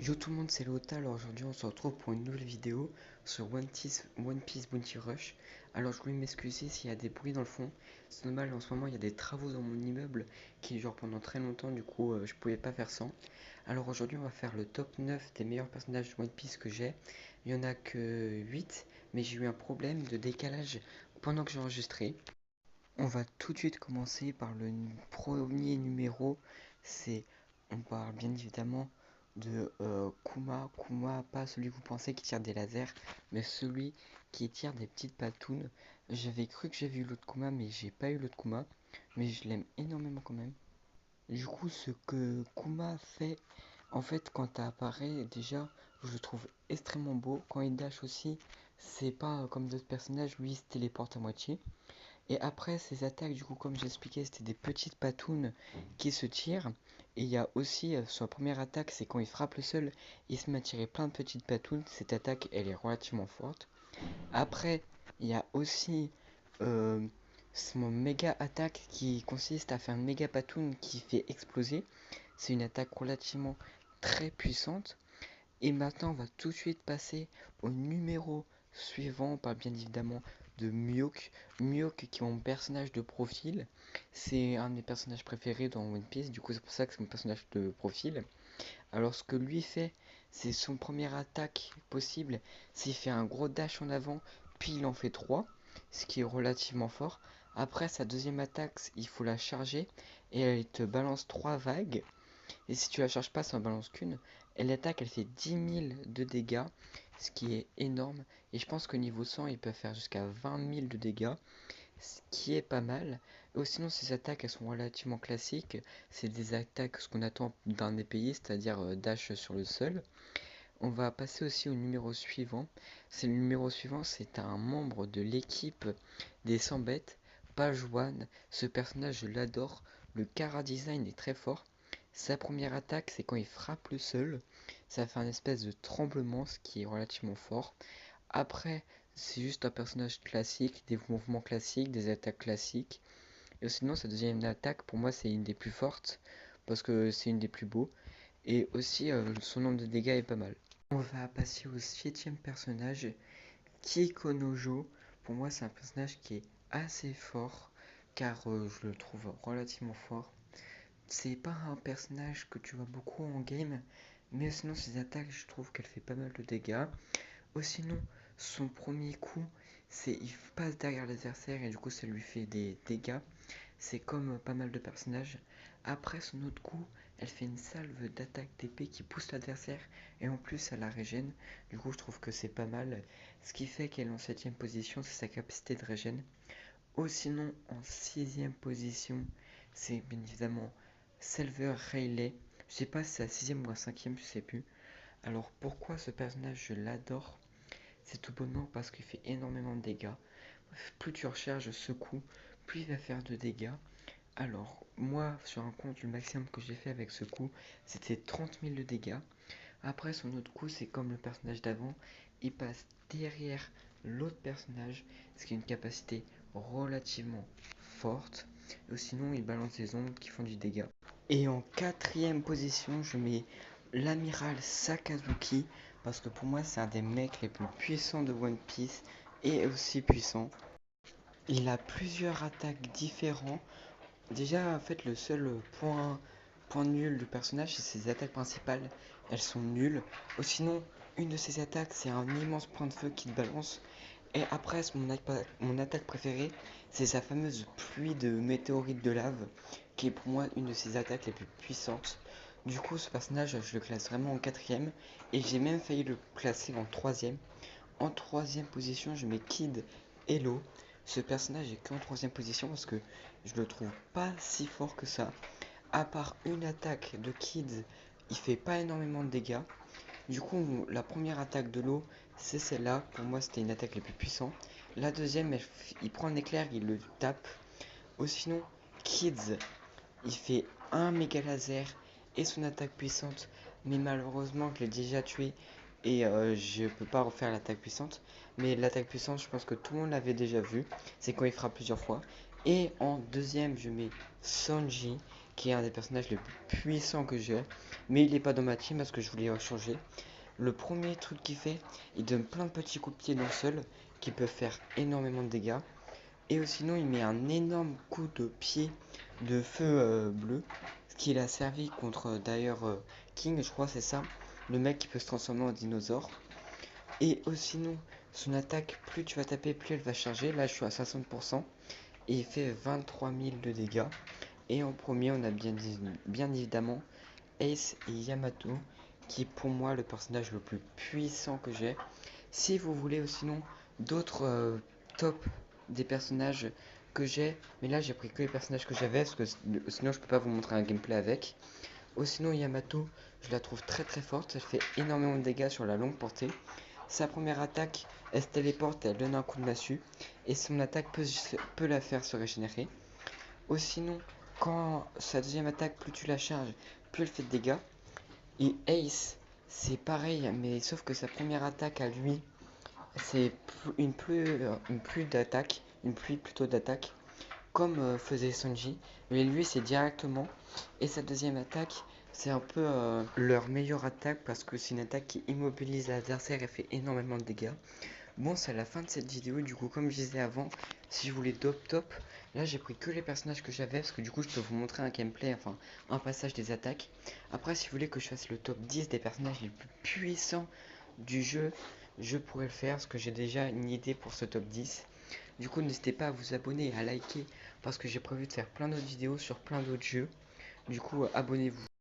Yo tout le monde, c'est Lota. Alors aujourd'hui, on se retrouve pour une nouvelle vidéo sur One Piece Bounty Rush. Alors je voulais m'excuser s'il y a des bruits dans le fond. C'est normal, en ce moment il y a des travaux dans mon immeuble qui durent pendant très longtemps, du coup je pouvais pas faire sans. Alors aujourd'hui, on va faire le top 9 des meilleurs personnages de One Piece que j'ai. Il y en a que 8, mais j'ai eu un problème de décalage pendant que j'ai enregistré. On va tout de suite commencer par le premier numéro. C'est, on parle bien évidemment de Kuma. Kuma, pas celui que vous pensez qui tire des lasers, mais celui qui tire des petites patounes. J'avais cru que j'avais eu l'autre Kuma, mais j'ai pas eu l'autre Kuma. Mais je l'aime énormément quand même. Du coup, ce que Kuma fait, en fait, quand ça apparaît, déjà, je le trouve extrêmement beau. Quand il dash aussi, c'est pas comme d'autres personnages, lui il se téléporte à moitié. Et après ces attaques, du coup, comme j'expliquais, c'était des petites patounes qui se tirent. Et il y a aussi sa première attaque, c'est quand il frappe le sol, il se met à tirer plein de petites patounes. Cette attaque, elle est relativement forte. Après, il y a aussi euh, son méga attaque qui consiste à faire une méga patoune qui fait exploser. C'est une attaque relativement très puissante. Et maintenant, on va tout de suite passer au numéro suivant. On parle bien évidemment de Mihawk. Mihawk qui est mon personnage de profil. C'est un de mes personnages préférés dans One Piece. Du coup, c'est pour ça que c'est mon personnage de profil. Alors, ce que lui fait, c'est son première attaque possible. C'est il fait un gros dash en avant, puis il en fait 3, ce qui est relativement fort. Après, sa deuxième attaque, il faut la charger et elle te balance 3 vagues. Et si tu la charges pas, ça en balance qu'une. Elle attaque, elle fait 10 000 de dégâts, ce qui est énorme. Et je pense que niveau 100, il peut faire jusqu'à 20 000 de dégâts, ce qui est pas mal. Ou sinon, ces attaques, elles sont relativement classiques. C'est des attaques, ce qu'on attend d'un épéiste, c'est-à-dire dash sur le sol. On va passer aussi au numéro suivant. C'est le numéro suivant, c'est un membre de l'équipe des 100 bêtes, Page One. Ce personnage, je l'adore. Le Kara Design est très fort. Sa première attaque, c'est quand il frappe le sol. Ça fait un espèce de tremblement, ce qui est relativement fort. Après, c'est juste un personnage classique, des mouvements classiques, des attaques classiques. Et sinon, sa deuxième attaque, pour moi, c'est une des plus fortes, parce que c'est une des plus beaux. Et aussi, son nombre de dégâts est pas mal. On va passer au septième personnage, Kikonojo. Pour moi, c'est un personnage qui est assez fort, car je le trouve relativement fort. C'est pas un personnage que tu vois beaucoup en game, mais sinon ses attaques, je trouve qu'elle fait pas mal de dégâts. Ou sinon, son premier coup, c'est il passe derrière l'adversaire et du coup ça lui fait des dégâts. C'est comme pas mal de personnages. Après son autre coup, elle fait une salve d'attaque d'épée qui pousse l'adversaire et en plus elle la régène. Du coup, je trouve que c'est pas mal. Ce qui fait qu'elle est en septième position, c'est sa capacité de régène. Ou sinon, en sixième position, c'est bien évidemment Silver Rayleigh. Je sais pas si c'est la sixième ou la cinquième, je sais plus. Alors pourquoi ce personnage je l'adore? C'est tout bonnement parce qu'il fait énormément de dégâts. Plus tu recharges ce coup, plus il va faire de dégâts. Alors, moi, sur un compte, le maximum que j'ai fait avec ce coup, c'était 30 000 de dégâts. Après, son autre coup, c'est comme le personnage d'avant, il passe derrière l'autre personnage, ce qui est une capacité relativement forte. Ou sinon, il balance des ondes qui font du dégât. Et en quatrième position, je mets l'amiral Sakazuki, parce que pour moi, c'est un des mecs les plus puissants de One Piece, et aussi puissant. Il a plusieurs attaques différentes. Déjà, en fait, le seul point nul du personnage, c'est ses attaques principales. Elles sont nulles. Ou sinon, une de ses attaques, c'est un immense point de feu qui te balance. Et après, mon attaque préférée, c'est sa fameuse pluie de météorites de lave, qui est pour moi une de ses attaques les plus puissantes. Du coup, ce personnage, je le classe vraiment en quatrième. Et j'ai même failli le classer en troisième. En troisième position, je mets Kid Hello. Ce personnage est qu'en troisième position parce que je le trouve pas si fort que ça. À part une attaque de Kid, il fait pas énormément de dégâts. Du coup, la première attaque de l'eau, c'est celle-là. Pour moi, c'était une attaque les plus puissantes. La deuxième, il prend un éclair, il le tape. Ou sinon, Kids, il fait un méga laser et son attaque puissante. Mais malheureusement, je l'ai déjà tué et je peux pas refaire l'attaque puissante. Mais l'attaque puissante, je pense que tout le monde l'avait déjà vu. C'est quand il frappe plusieurs fois. Et en deuxième, je mets Sanji, qui est un des personnages les plus puissants que j'ai. Mais il n'est pas dans ma team parce que je voulais changer. Le premier truc qu'il fait, il donne plein de petits coups de pied d'un seul qui peuvent faire énormément de dégâts. Et sinon, il met un énorme coup de pied de feu bleu, ce qui a servi contre d'ailleurs King, je crois, c'est ça, le mec qui peut se transformer en dinosaure. Et sinon, son attaque, plus tu vas taper, plus elle va charger. Là, je suis à 60% et il fait 23 000 de dégâts. Et en premier, on a bien évidemment Ace et Yamato, qui est pour moi le personnage le plus puissant que j'ai. Si vous voulez sinon d'autres top des personnages que j'ai, mais là j'ai pris que les personnages que j'avais parce que sinon je peux pas vous montrer un gameplay avec. Sinon Yamato, je la trouve très très forte, elle fait énormément de dégâts sur la longue portée. Sa première attaque, elle se téléporte, elle donne un coup de massue et son attaque peut la faire se régénérer. Sinon, quand sa deuxième attaque, plus tu la charges, plus elle fait de dégâts. Et Ace, c'est pareil, mais sauf que sa première attaque à lui, c'est une pluie d'attaque, une pluie plutôt d'attaque, comme faisait Sanji. Mais lui, c'est directement. Et sa deuxième attaque, c'est un peu leur meilleure attaque parce que c'est une attaque qui immobilise l'adversaire et fait énormément de dégâts. Bon, c'est la fin de cette vidéo. Du coup, comme je disais avant, si je voulais top, là j'ai pris que les personnages que j'avais parce que du coup, je peux vous montrer un gameplay, enfin un passage des attaques. Après, si vous voulez que je fasse le top 10 des personnages les plus puissants du jeu, je pourrais le faire parce que j'ai déjà une idée pour ce top 10. Du coup, n'hésitez pas à vous abonner et à liker parce que j'ai prévu de faire plein d'autres vidéos sur plein d'autres jeux. Du coup, abonnez-vous.